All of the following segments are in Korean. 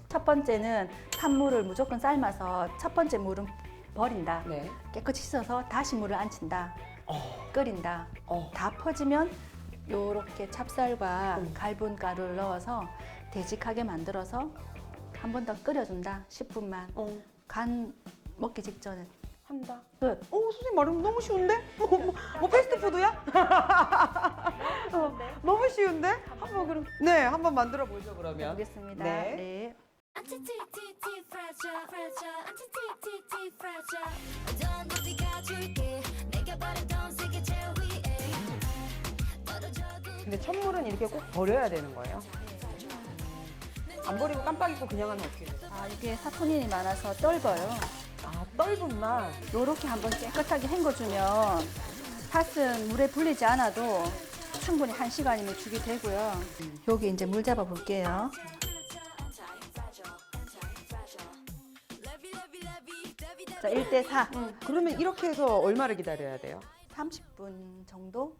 첫 번째는 팥물을 무조건 삶아서 첫 번째 물은 버린다. 네. 깨끗이 씻어서 다시 물을 안 친다. 끓인다. 어. 다 퍼지면 요렇게 찹쌀과 음. 갈분 가루를 넣어서 되직하게 만들어서 한 번 더 끓여준다. 10분만. 간 먹기 직전에 한다. 끝. 선생님 말하면 너무 쉬운데? 뭐 패스트푸드야? 너무 쉬운데? 한번 그럼 네, 한번 만들어 보죠 그러면. 보겠습니다. 네. 네. 안티티티티 fragile fragile 안티티티티 fragile 넌 너비가 줄게 내가 바랬던 세계 제일 위에 떨어져도 근데 첫물은 이렇게 꼭 버려야 되는 거예요? 안 버리고 깜빡 잊고 그냥 하면 어떻게 돼요? 아, 이게 사포닌이 많아서 떨어요. 아, 떫은 맛. 요렇게 한번 깨끗하게 헹궈주면 팥은 물에 불리지 않아도 충분히 1시간이면 죽이 되고요. 여기 이제 물 잡아 볼게요. 자, 1대4. 그러면 이렇게 해서 얼마를 기다려야 돼요? 30분 정도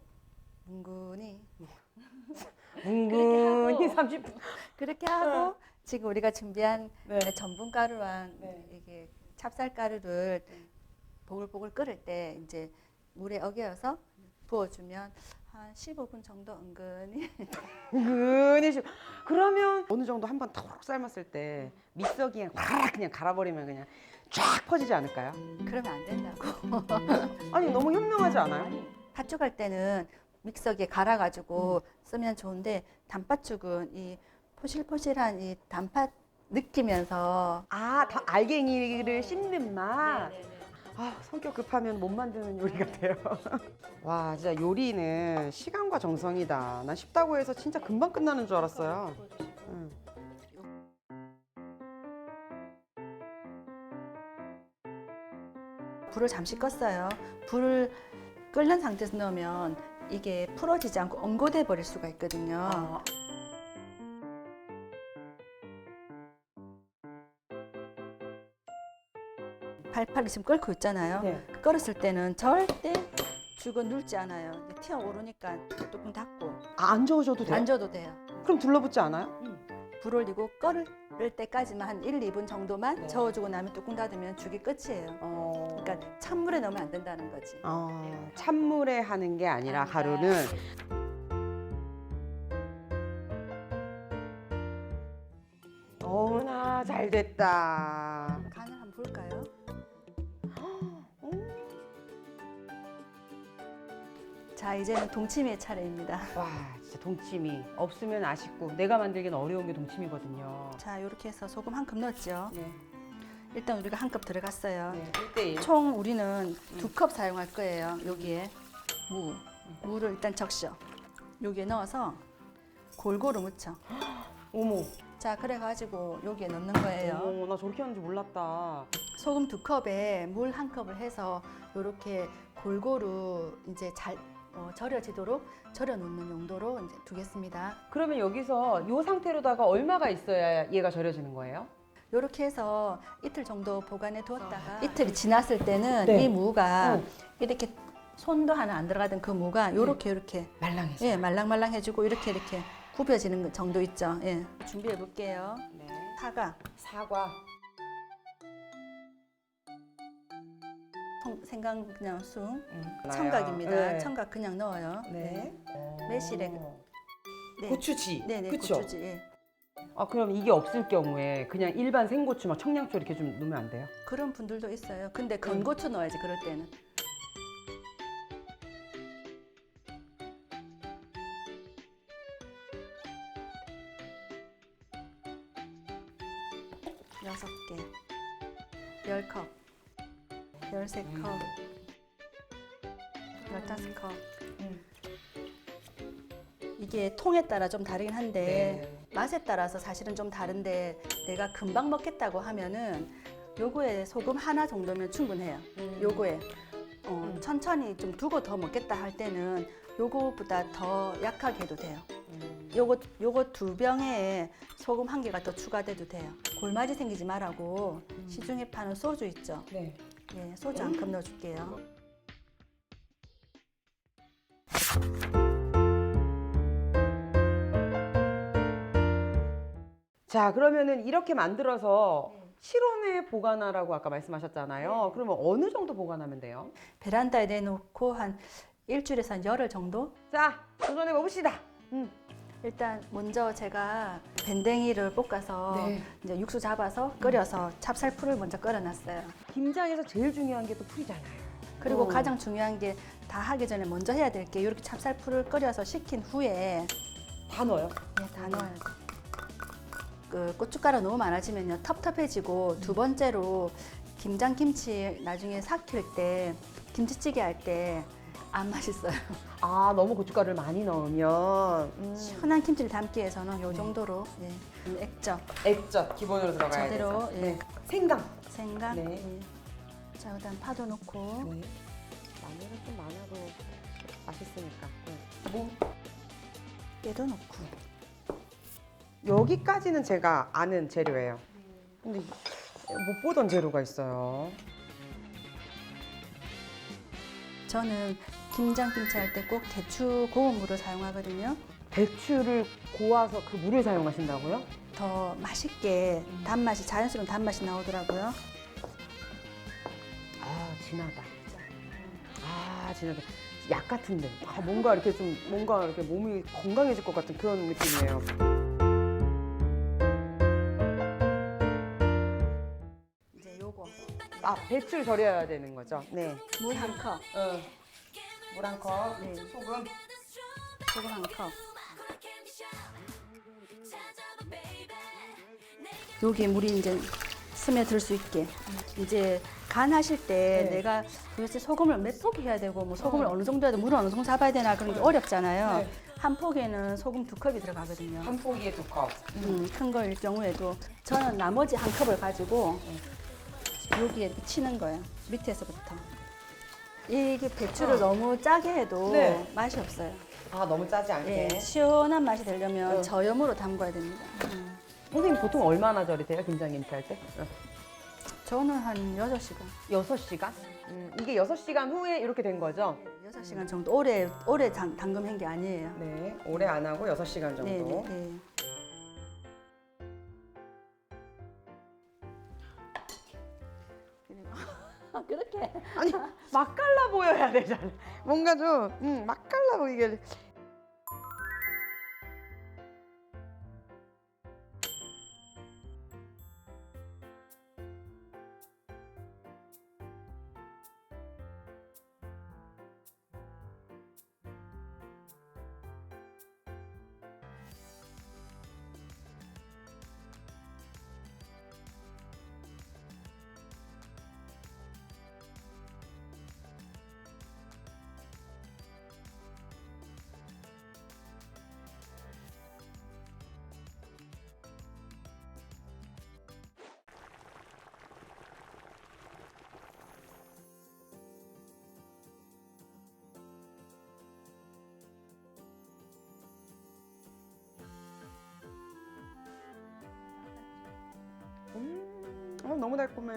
뭉근히 뭉근히 하고. 30분. 그렇게 하고 지금 우리가 준비한 네. 전분가루랑 네. 이게 찹쌀가루를 보글보글 끓을 때 이제 물에 어겨서 부어주면 한 15분 정도 은근히 은근히 쉬 그러면 어느 정도 한번 톡 삶았을 때 믹서기에 확 그냥 갈아버리면 그냥 쫙 퍼지지 않을까요? 그러면 안 된다고. 아니 너무 현명하지 않아요? 팥죽할 때는 믹서기에 갈아가지고 쓰면 좋은데 단팥죽은 이 포실포실한 이 단팥 느끼면서 아, 다 알갱이를 씹는 맛. 아, 성격 급하면 못 만드는 요리 같아요. 와, 진짜 요리는 시간과 정성이다. 난 쉽다고 해서 진짜 금방 끝나는 줄 알았어요. 응. 불을 잠시 껐어요. 불을 끓는 상태에서 넣으면 이게 풀어지지 않고 엉고돼 버릴 수가 있거든요. 아, 팔팔이 지금 끓고 있잖아요. 네. 끓었을 때는 절대 죽은 눌지 않아요. 이제 튀어오르니까 뚜껑 닫고 아, 안 저어줘도 돼요? 안 줘도 돼요. 그럼 둘러붙지 않아요? 불 올리고 끓을 때까지만 한 1, 2분 정도만 네. 저어주고 나면 뚜껑 닫으면 죽이 끝이에요. 그러니까 찬물에 넣으면 안 된다는 거지. 찬물에 하는 게 아니라 아니라. 가루는 너무나 잘 됐다. 간을 한번 볼까요? 자, 이제는 동치미의 차례입니다. 와, 진짜 동치미 없으면 아쉽고 내가 만들기는 어려운 게 동치미거든요. 자, 이렇게 해서 소금 한 컵 넣었죠. 네, 일단 우리가 한 컵 들어갔어요. 네, 1대1. 총 우리는 2컵 사용할 거예요. 여기에 무를 일단 적셔. 여기에 넣어서 골고루 묻혀. 어머, 자, 그래가지고 여기에 넣는 거예요. 어머, 나 저렇게 하는지 몰랐다. 소금 2컵에 물 1컵을 해서 이렇게 골고루 이제 잘 절여지도록 절여 놓는 용도로 이제 두겠습니다. 그러면 여기서 이 상태로다가 얼마가 있어야 얘가 절여지는 거예요? 이렇게 해서 이틀 정도 보관해 두었다가 이틀이 지났을 때는 네. 이 무가 어. 이렇게 손도 하나 안 들어가던 그 무가 이렇게 말랑해서. 예, 말랑말랑해지고 이렇게 굽혀지는 정도 있죠. 예, 준비해 볼게요. 네. 사과, 사과. 생강 그냥 쑥, 나요. 청각입니다. 네. 청각 그냥 넣어요. 네. 매실에 네. 고추지. 네네, 그쵸? 고추지. 예. 아, 그럼 이게 없을 경우에 그냥 일반 생고추, 막 청양초 이렇게 좀 넣으면 안 돼요? 그런 분들도 있어요. 근데 건고추 넣어야지 그럴 때는. 여섯 개, 10컵, 13컵, 15컵. 이게 통에 따라 좀 다르긴 한데 맛에 따라서 사실은 좀 다른데 내가 금방 먹겠다고 하면은 요거에 소금 하나 정도면 충분해요. 요거에 천천히 좀 두고 더 먹겠다 할 때는 요거보다 더 약하게 해도 돼요. 요거 2병에 소금 1개가 더 추가돼도 돼요. 골마지 생기지 말라고 시중에 파는 소주 있죠. 네. 네, 소주 1컵 넣어줄게요. 자, 그러면은 이렇게 만들어서 실온에 보관하라고 아까 말씀하셨잖아요. 그러면 어느 정도 보관하면 돼요? 베란다에 내놓고 한 일주일에서 한 열흘 정도? 자, 도전해 봅시다. 일단 먼저 제가 밴댕이를 볶아서 네. 이제 육수 잡아서 끓여서 찹쌀풀을 먼저 끓여놨어요. 김장에서 제일 중요한 게 또 풀이잖아요. 그리고 어. 가장 중요한 게 다 하기 전에 먼저 해야 될 게 이렇게 찹쌀풀을 끓여서 식힌 후에 다 넣어요. 네, 다 넣어야 돼. 그 고춧가루 너무 많아지면요 텁텁해지고 두 번째로 김장김치 나중에 삭힐 때 김치찌개 할 때 안 맛있어요. 아, 너무 고춧가루를 많이 넣으면 시원한 김치를 담기 위해서는 요 정도로 예. 액젓, 액젓 기본으로 들어가야 저대로 돼서. 예. 네. 생강. 생강. 네. 예. 자 그다음 파도 넣고 네. 마늘은 좀 많아도 맛있으니까. 뭐 깨도 넣고. 여기까지는 제가 아는 재료예요. 근데 못 보던 재료가 있어요. 저는 김장김치 할 때 꼭 대추 고운 물을 사용하거든요. 대추를 고아서 그 물을 사용하신다고요? 더 맛있게 단맛이 자연스러운 단맛이 나오더라고요. 아, 진하다. 아, 진하다. 약 같은데. 아, 뭔가 이렇게 좀 뭔가 이렇게 몸이 건강해질 것 같은 그런 느낌이에요. 이제 요거 아, 배추를 절여야 되는 거죠? 네. 물 한 컵, 물 한 컵, 네. 소금. 소금 한 컵. 여기 물이 이제 스며들 수 있게 이제 간하실 때 네. 내가 도대체 소금을 몇 포기 해야 되고 뭐 소금을 어느 정도 해야 돼 물을 어느 정도 잡아야 되나 그런 게 어렵잖아요. 네. 한 포기에는 소금 2컵이 들어가거든요. 한 포기에 2컵. 큰 거일 경우에도 저는 나머지 한 컵을 가지고 여기에 이렇게 치는 거예요. 밑에서부터. 이게 배추를 너무 짜게 해도 네. 맛이 없어요. 아, 너무 짜지 않게. 예, 시원한 맛이 되려면 네. 저염으로 담궈야 됩니다. 선생님 보통 얼마나 절이세요? 김장김치 할 때? 저는 한 6시간. 6시간? 이게 6시간 후에 이렇게 된 거죠? 6시간 정도. 오래 담금한 게 아니에요. 네. 오래 안 하고 6시간 정도. 네, 네, 네. 그렇게. 아니, 맛깔나 보여야 되잖아. 뭔가 좀, 맛깔나 보이게. 너무 달콤해.